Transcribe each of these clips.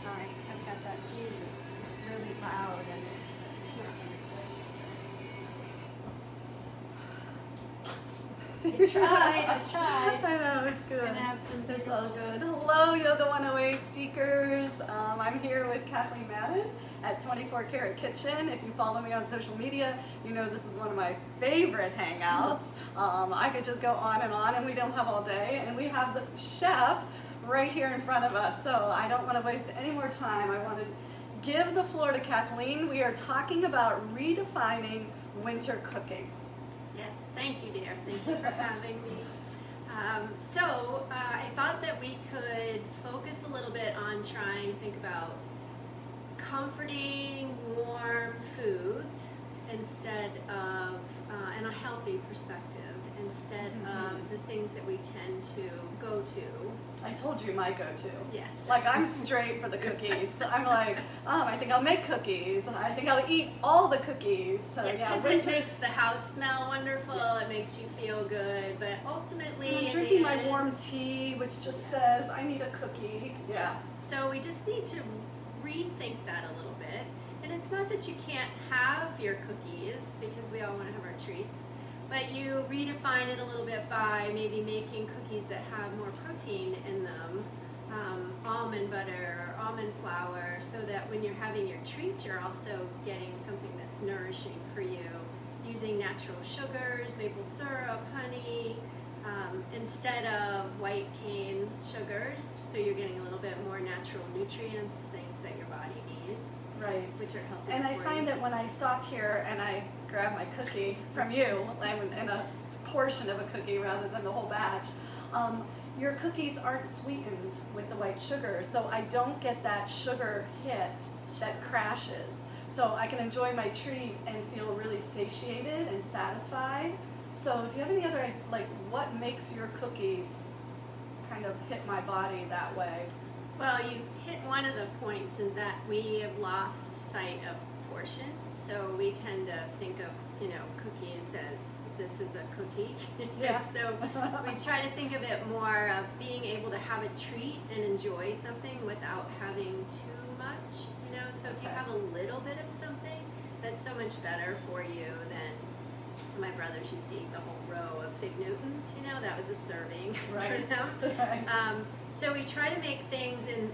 sorry. I've got that music. It's really loud and it's not very good. I tried. I know, it's good. It's gonna have some It's all good. Hello, Yoga 108 seekers. I'm here with Kathleen Madden at 24 Karrot Kitchen. If you follow me on social media, you know this is one of my favorite hangouts. I could just go on, and we don't have all day. And we have the chef right here in front of us. So I don't want to waste any more time. I want to give the floor to Kathleen. We are talking about redefining winter cooking. Yes, thank you, dear. Thank you for having me. I thought that we could focus a little bit on trying to think about comforting, warm foods instead of, and a healthy perspective, instead of the things that we tend to go to. I told you my go-to. Yes. Like, I'm straight for the cookies. I'm like, I think I'll make cookies, and I think I'll eat all the cookies. So because it makes the house smell wonderful. Yes. It makes you feel good, but ultimately, I'm drinking my warm tea, which just says I need a cookie. Yeah. So we just need to rethink that a little bit. And it's not that you can't have your cookies, because we all want to have our treats, but you redefine it a little bit by maybe making cookies that have more protein in them, almond butter or almond flour, so that when you're having your treat, you're also getting something that's nourishing for you, using natural sugars, maple syrup, honey, instead of white cane sugars, so you're getting a little bit more natural nutrients, things that your body needs. Right. Which are healthy. And I find that when I stop here and I grab my cookie from you, and a portion of a cookie rather than the whole batch, your cookies aren't sweetened with the white sugar, so I don't get that sugar hit that crashes. So I can enjoy my treat and feel really satiated and satisfied. So do you have any other, like, what makes your cookies kind of hit my body that way? Well, you hit one of the points, is that we have lost sight of portion. So we tend to think of, cookies as this is a cookie. Yeah. So we try to think of it more of being able to have a treat and enjoy something without having too much. So if you have a little bit of something, that's so much better for you than my brothers used to eat the whole row of Fig Newtons. That was a serving for them. Right. So we try to make things in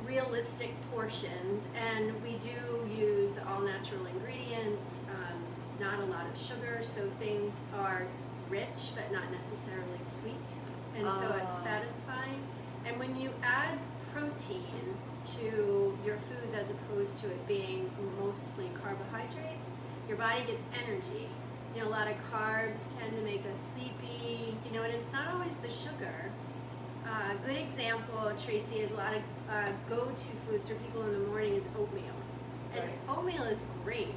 realistic portions, and we do use all natural ingredients, not a lot of sugar, so things are rich but not necessarily sweet, and so it's satisfying. And when you add protein to your foods as opposed to it being mostly carbohydrates, your body gets energy. A lot of carbs tend to make us sleepy, and it's not always the sugar. Good example, Tracy, is a lot of go-to foods for people in the morning is oatmeal. And oatmeal is great,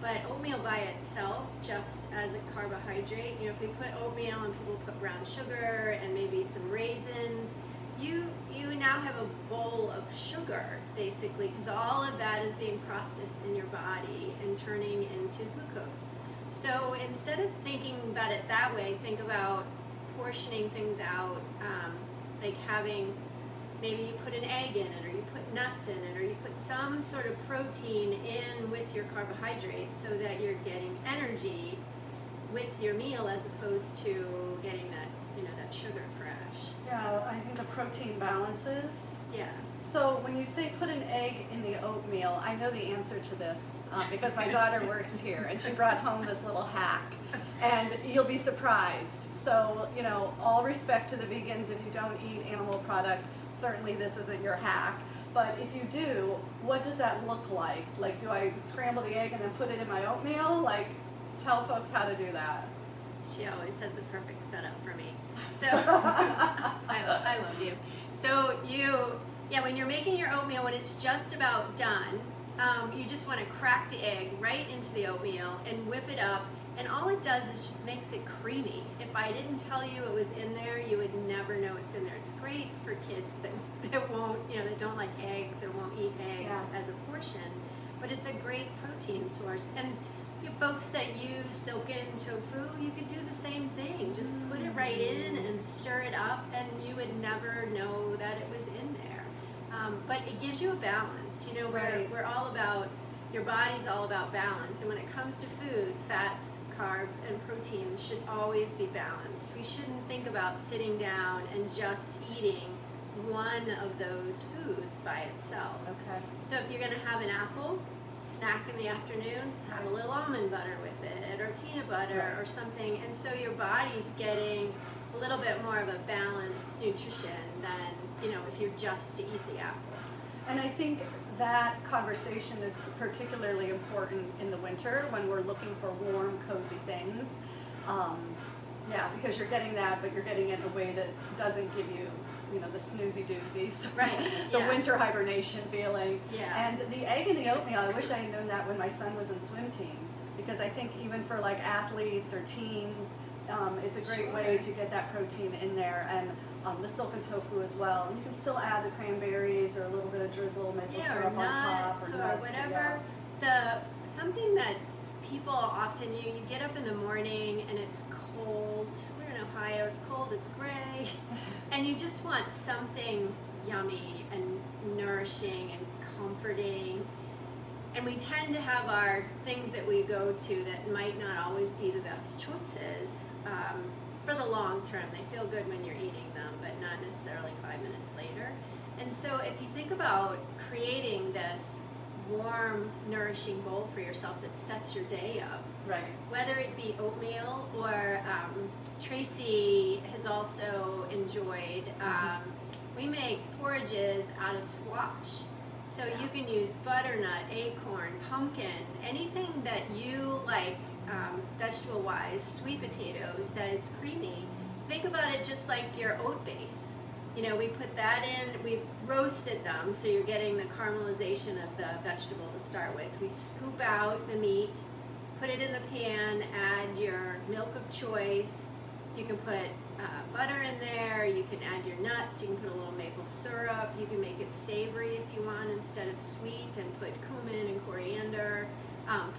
but oatmeal by itself, just as a carbohydrate, if we put oatmeal and people put brown sugar and maybe some raisins, you now have a bowl of sugar, basically, because all of that is being processed in your body and turning into glucose. So instead of thinking about it that way, think about portioning things out, like having, maybe you put an egg in it, or you put nuts in it, or you put some sort of protein in with your carbohydrates so that you're getting energy with your meal as opposed to getting that, that sugar crash. Yeah, I think the protein balances. Yeah. So when you say put an egg in the oatmeal, I know the answer to this because my daughter works here and she brought home this little hack, and you'll be surprised. So, all respect to the vegans if you don't eat animal product, certainly this isn't your hack. But if you do, what does that look like? Like, do I scramble the egg and then put it in my oatmeal? Like, tell folks how to do that. She always has the perfect setup for me. So, I love you. So when you're making your oatmeal, when it's just about done, you just want to crack the egg right into the oatmeal and whip it up, and all it does is just makes it creamy. If I didn't tell you it was in there, you would never know it's in there. It's great for kids that won't, that don't like eggs or won't eat eggs as a portion, but it's a great protein source. And folks that use silken tofu, you could do the same thing. Just put it right in and stir it up, and you would never know that it was in there. but it gives you a balance. You know, Right. we're all about, your body's all about balance. And when it comes to food, fats, carbs, and proteins should always be balanced. We shouldn't think about sitting down and just eating one of those foods by itself. Okay. So if you're going to have an apple snack in the afternoon, have a little almond butter with it, or peanut butter, Right. or something, and so your body's getting a little bit more of a balanced nutrition than, you know, if you're just to eat the apple. And I think that conversation is particularly important in the winter when we're looking for warm, cozy things. Yeah, because you're getting that, but you're getting it in a way that doesn't give you, you know, the snoozy doozies, Right, the yeah. winter hibernation feeling. Yeah. And the egg and the oatmeal, I wish I had known that when my son was in swim team, because I think even for like athletes or teens, it's a great way to get that protein in there, and the silken tofu as well. You can still add the cranberries or a little bit of drizzle maple Yeah, syrup or on top, nuts, or or nuts, whatever. Something that people often, you get up in the morning and it's cold. We're in Ohio, it's cold, it's gray, and you just want something yummy and nourishing and comforting. And we tend to have our things that we go to that might not always be the best choices. For the long term, they feel good when you're eating them, but not necessarily 5 minutes later. And so if you think about creating this warm, nourishing bowl for yourself that sets your day up, Right. whether it be oatmeal or Tracy has also enjoyed, we make porridges out of squash. So you can use butternut, acorn, pumpkin, anything that you like, vegetable-wise, sweet potatoes that is creamy. Think about it just like your oat base. You know, we put that in, we've roasted them, so you're getting the caramelization of the vegetable to start with. We scoop out the meat, put it in the pan, add your milk of choice. You can put butter in there, you can add your nuts, you can put a little maple syrup, you can make it savory if you want instead of sweet, and put cumin and coriander,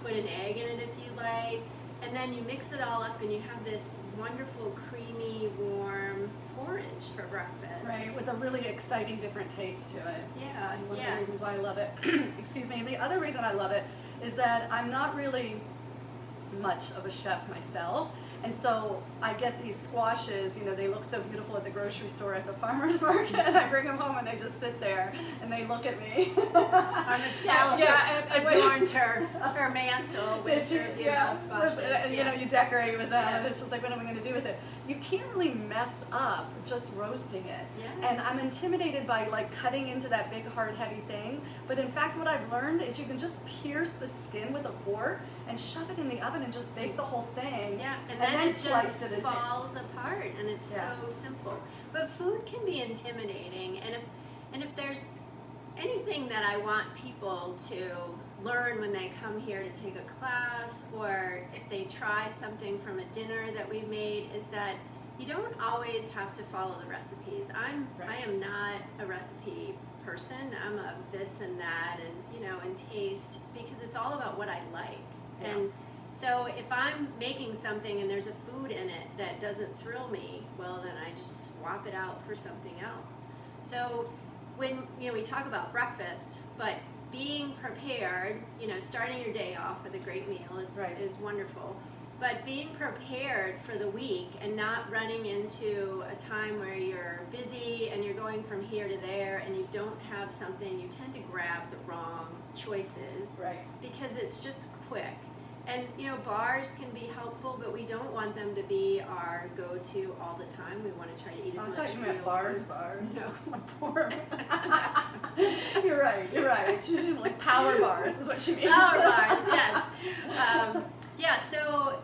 put an egg in it if you like, and then you mix it all up and you have this wonderful, creamy, warm porridge for breakfast. Right, with a really exciting, different taste to it. Yeah, One of yeah. the reasons why I love it. Excuse me. The other reason I love it is that I'm not really much of a chef myself. And so I get these squashes, you know, they look so beautiful at the grocery store, at the farmer's market. I bring them home and they just sit there and they look at me. Michelle adorned her mantle with her beautiful squashes. And, you know, you decorate with them, and it's just like, what am I going to do with it? You can't really mess up just roasting it. Yeah. And I'm intimidated by like cutting into that big, hard, heavy thing. But in fact, what I've learned is you can just pierce the skin with a fork and shove it in the oven and just bake the whole thing. Yeah, and then then it slice just it into. falls apart, and it's so simple. But food can be intimidating, and if there's anything that I want people to learn when they come here to take a class, or if they try something from a dinner that we made, is that you don't always have to follow the recipes. I am not a recipe person. I'm a this and that, and you know, and taste, because it's all about what I like. Yeah. And so if I'm making something and there's a food in it that doesn't thrill me, well, then I just swap it out for something else. So when, you know, we talk about breakfast, but being prepared, you know, starting your day off with a great meal is wonderful. But being prepared for the week and not running into a time where you're busy and you're going from here to there and you don't have something, you tend to grab the wrong choices. Right. Because it's just quick. And, you know, bars can be helpful, but we don't want them to be our go-to all the time. We want to try to eat as much I thought you real meant bars, food. bars. No. Poor. You're right. She's usually like power bars is what she means. Power bars, yes. So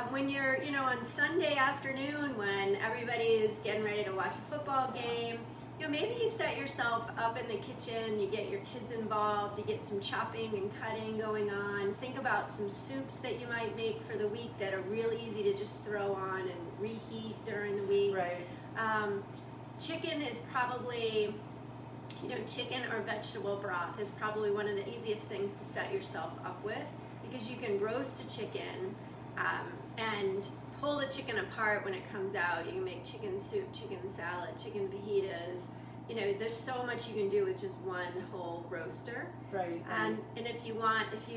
when you're, you know, on Sunday afternoon when everybody is getting ready to watch a football game, you know, maybe you set yourself up in the kitchen, you get your kids involved, you get some chopping and cutting going on. Think about some soups that you might make for the week that are real easy to just throw on and reheat during the week. Right. Chicken is probably, you know, chicken or vegetable broth is probably one of the easiest things to set yourself up with, because you can roast a chicken and pull the chicken apart when it comes out. You can make chicken soup, chicken salad, chicken fajitas, you know, there's so much you can do with just one whole roaster. Right. And if you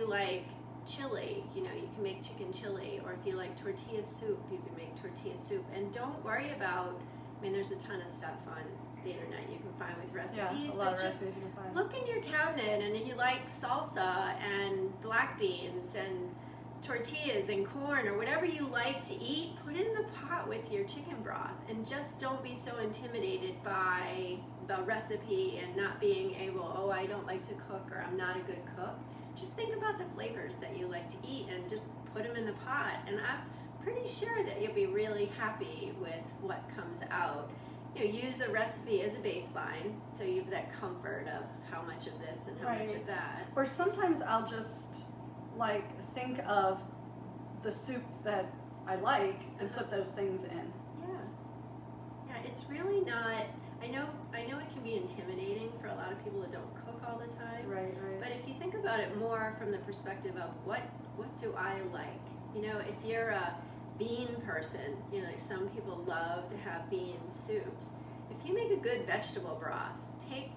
like chili, you know, you can make chicken chili, or if you like tortilla soup, you can make tortilla soup. And don't worry about, I mean, there's a ton of stuff on the internet you can find with recipes, Yeah, a lot of recipes you can find. look in your cabinet, and if you like salsa and black beans and tortillas and corn or whatever you like to eat, put it in the pot with your chicken broth, and just don't be so intimidated by the recipe and not being able, oh, I don't like to cook, or I'm not a good cook. Just think about the flavors that you like to eat and just put them in the pot, and I'm pretty sure that you'll be really happy with what comes out. You know, use a recipe as a baseline, so you have that comfort of how much of this and how much of that. Or sometimes I'll just like think of the soup that I like and put those things in. Yeah, it's really not. I know it can be intimidating for a lot of people that don't cook all the time. Right. But if you think about it more from the perspective of what do I like? You know, if you're a bean person, you know, some people love to have bean soups. If you make a good vegetable broth, take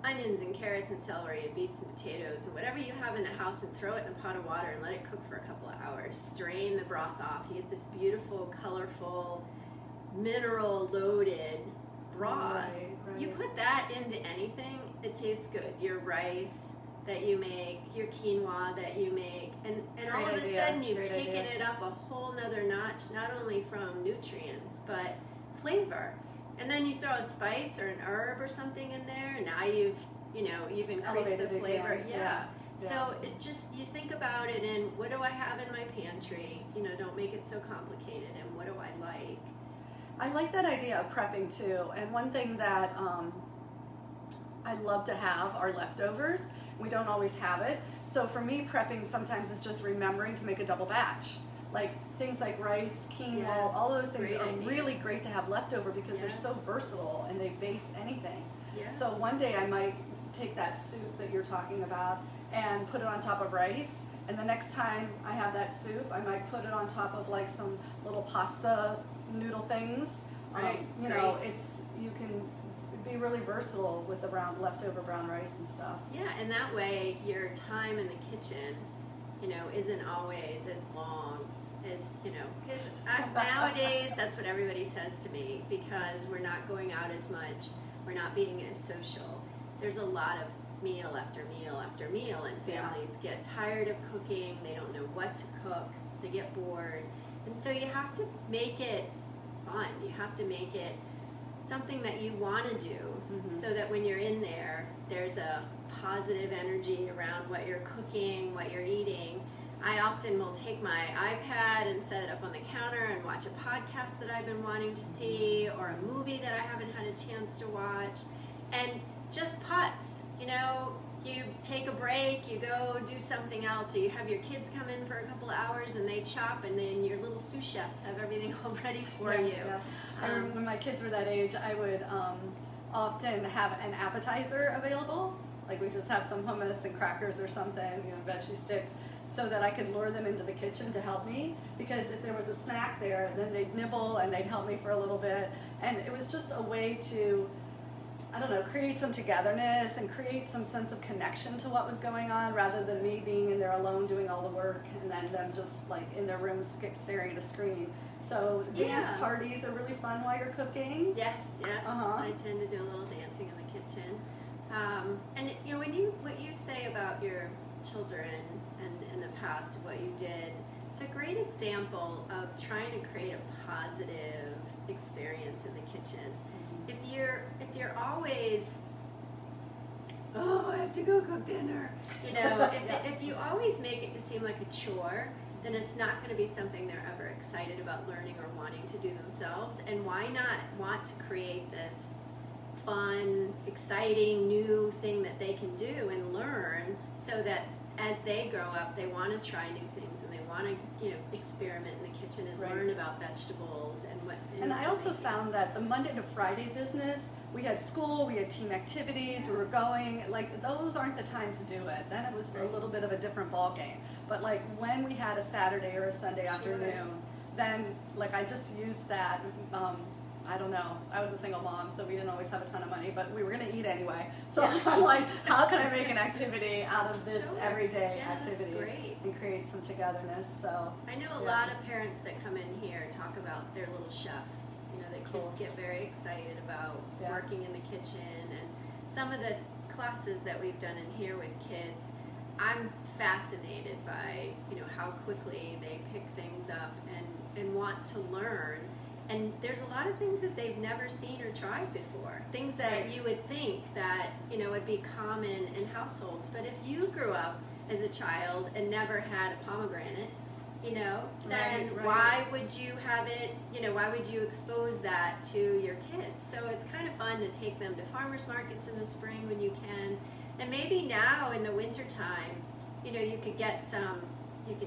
onions and carrots and celery and beets and potatoes and whatever you have in the house and throw it in a pot of water and let it cook for a couple of hours. Strain the broth off. You get this beautiful, colorful, mineral-loaded broth. Right. You put that into anything, it tastes good. Your rice that you make, your quinoa that you make, and all of a sudden you've taken it up a whole nother notch, not only from nutrients, but flavor. And then you throw a spice or an herb or something in there, and now you've increased Elevated the flavor. again. Yeah. Yeah. So it just, you think about it in, what do I have in my pantry? You know, don't make it so complicated, and what do I like? I like that idea of prepping too. And one thing that I love to have are leftovers. We don't always have it. So for me, prepping sometimes is just remembering to make a double batch. Like things like rice, quinoa, all those things are really great to have leftover because they're so versatile and they base anything. Yeah. So one day I might take that soup that you're talking about and put it on top of rice. And the next time I have that soup, I might put it on top of like some little pasta noodle things. Right. You know, you can be really versatile with the leftover brown rice and stuff. Yeah, and that way your time in the kitchen, you know, isn't always as long as, you know, because nowadays that's what everybody says to me, because we're not going out as much, we're not being as social. There's a lot of meal after meal after meal, and families get tired of cooking, they don't know what to cook, they get bored, and so you have to make it fun. You have to make it something that you want to do, so that when you're in there, there's a positive energy around what you're cooking, what you're eating. I often will take my iPad and set it up on the counter and watch a podcast that I've been wanting to see, or a movie that I haven't had a chance to watch, and just putz. You know, you take a break, you go do something else, or you have your kids come in for a couple of hours and they chop, and then your little sous chefs have everything all ready for you. Yeah. I remember when my kids were that age, I would often have an appetizer available. Like we just have some hummus and crackers or something, you know, veggie sticks, so that I could lure them into the kitchen to help me. Because if there was a snack there, then they'd nibble and they'd help me for a little bit. And it was just a way to, I don't know, create some togetherness and create some sense of connection to what was going on, rather than me being in there alone doing all the work and then them just like in their rooms staring at a screen. So dance parties are really fun while you're cooking. Yes. I tend to do a little dancing in the kitchen. And you know, what you say about your children and in the past, what you did, it's a great example of trying to create a positive experience in the kitchen. If you're always, oh, I have to go cook dinner, you know, if you always make it to seem like a chore, then it's not going to be something they're ever excited about learning or wanting to do themselves. And why not want to create this fun, exciting, new thing that they can do and learn, so that as they grow up, they want to try new things and they want to, you know, experiment in the kitchen and learn about vegetables and what. And I also found that the Monday to Friday business, we had school, we had team activities, we were going, like those aren't the times to do it. Then it was a little bit of a different ball game. But like when we had a Saturday or a Sunday afternoon, then like I just used that I don't know. I was a single mom, so we didn't always have a ton of money, but we were going to eat anyway. So I'm like, how can I make an activity out of this everyday activity that's great. and create some togetherness? So I know a lot of parents that come in here talk about their little chefs. You know, the kids get very excited about working in the kitchen, and some of the classes that we've done in here with kids, I'm fascinated by, you know, how quickly they pick things up and want to learn. And there's a lot of things that they've never seen or tried before. Things that you would think that, you know, would be common in households. But if you grew up as a child and never had a pomegranate, you know, then why would you have it, you know, why would you expose that to your kids? So it's kind of fun to take them to farmers markets in the spring when you can. And maybe now in the wintertime, you know, you could get some,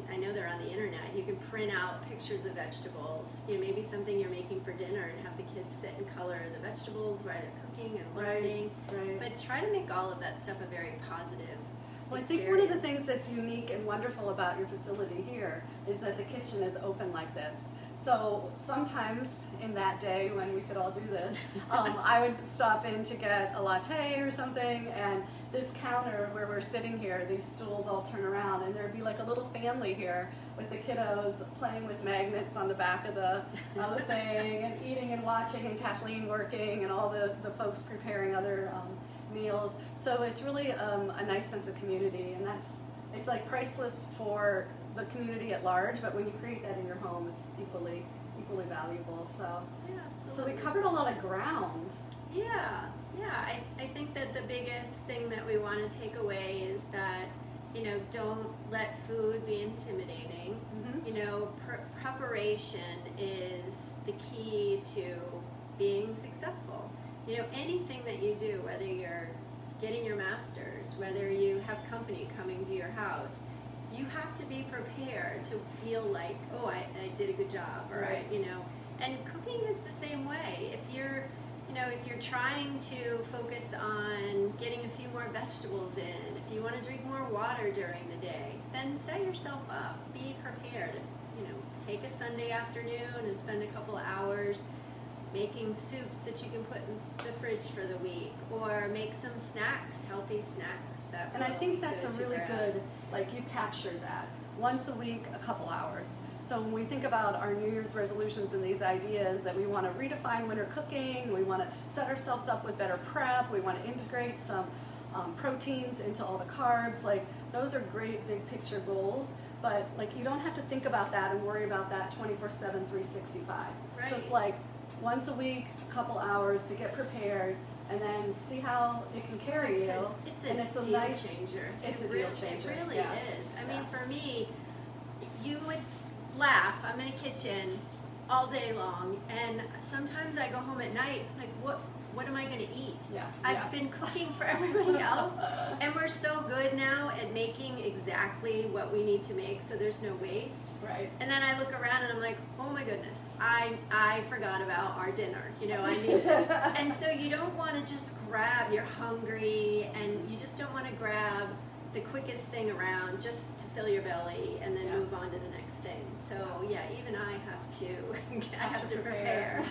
I know they're on the internet, you can print out pictures of vegetables, you know, maybe something you're making for dinner and have the kids sit and color the vegetables while they're cooking and learning. But try to make all of that stuff a very positive Well, I think one of the things that's unique and wonderful about your facility here is that the kitchen is open like this. So sometimes in that day when we could all do this, I would stop in to get a latte or something, and this counter where we're sitting here, these stools all turn around, and there'd be like a little family here with the kiddos playing with magnets on the back of the thing, and eating and watching, and Kathleen working, and all the folks preparing other meals. So it's really a nice sense of community, and it's like priceless for the community at large, but when you create that in your home, it's equally valuable. So yeah, so we covered a lot of ground. I think that the biggest thing that we want to take away is that, you know, don't let food be intimidating. You know, preparation is the key to being successful. You know, anything that you do, whether you're getting your master's, whether you have company coming to your house, you have to be prepared to feel like, oh, I did a good job, or you know. And cooking is the same way. If you're trying to focus on getting a few more vegetables in, if you want to drink more water during the day, then set yourself up. Be prepared. You know, take a Sunday afternoon and spend a couple of hours making soups that you can put in the fridge for the week, or make some snacks, healthy snacks that. And I think that's a really good, like, you captured that. Once a week, a couple hours. So when we think about our New Year's resolutions and these ideas that we want to redefine winter cooking, we want to set ourselves up with better prep, we want to integrate some proteins into all the carbs, like those are great big picture goals, but like you don't have to think about that and worry about that 24/7, 365. Just like once a week, a couple hours to get prepared, and then see how it can carry you. It's a deal changer. It's a deal changer. It really is. I mean, for me, you would laugh. I'm in a kitchen all day long, and sometimes I go home at night, like, what am I going to eat? I've been cooking for everybody else, and we're so good now at making exactly what we need to make, so there's no waste. And then I look around and I'm like, oh my goodness, I forgot about our dinner. You know, I need to. And so you don't want to just grab. You're hungry, and you just don't want to grab the quickest thing around just to fill your belly and then move on to the next thing. So even I have to prepare.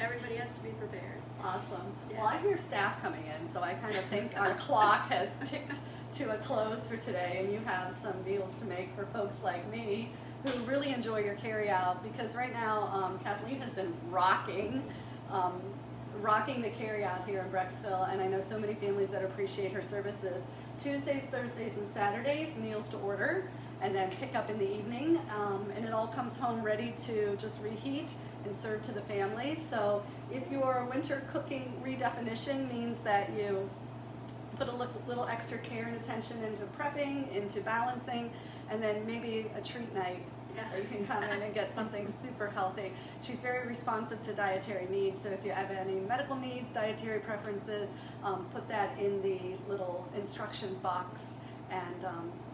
Everybody has to be prepared. Awesome. Well, I hear staff coming in, so I kind of think our clock has ticked to a close for today, and you have some meals to make for folks like me who really enjoy your carryout, because right now Kathleen has been rocking the carryout here in Brecksville, and I know so many families that appreciate her services. Tuesdays, Thursdays, and Saturdays, meals to order, and then pick up in the evening, and it all comes home ready to just reheat and serve to the family. So if your winter cooking redefinition means that you put a little extra care and attention into prepping, into balancing, and then maybe a treat night, you can come in and get something super healthy. She's very responsive to dietary needs, so if you have any medical needs, dietary preferences, put that in the little instructions box, and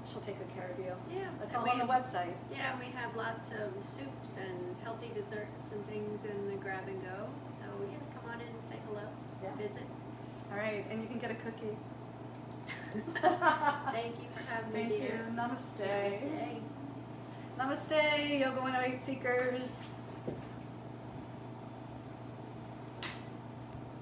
she'll take good care of you. That's all on the website. We have lots of soups and healthy desserts and things in the grab and go. So come on in and say hello. Visit. All right, and you can get a cookie. Thank you for having me, dear. Thank you. Namaste. Namaste. Namaste, Yoga 108 seekers.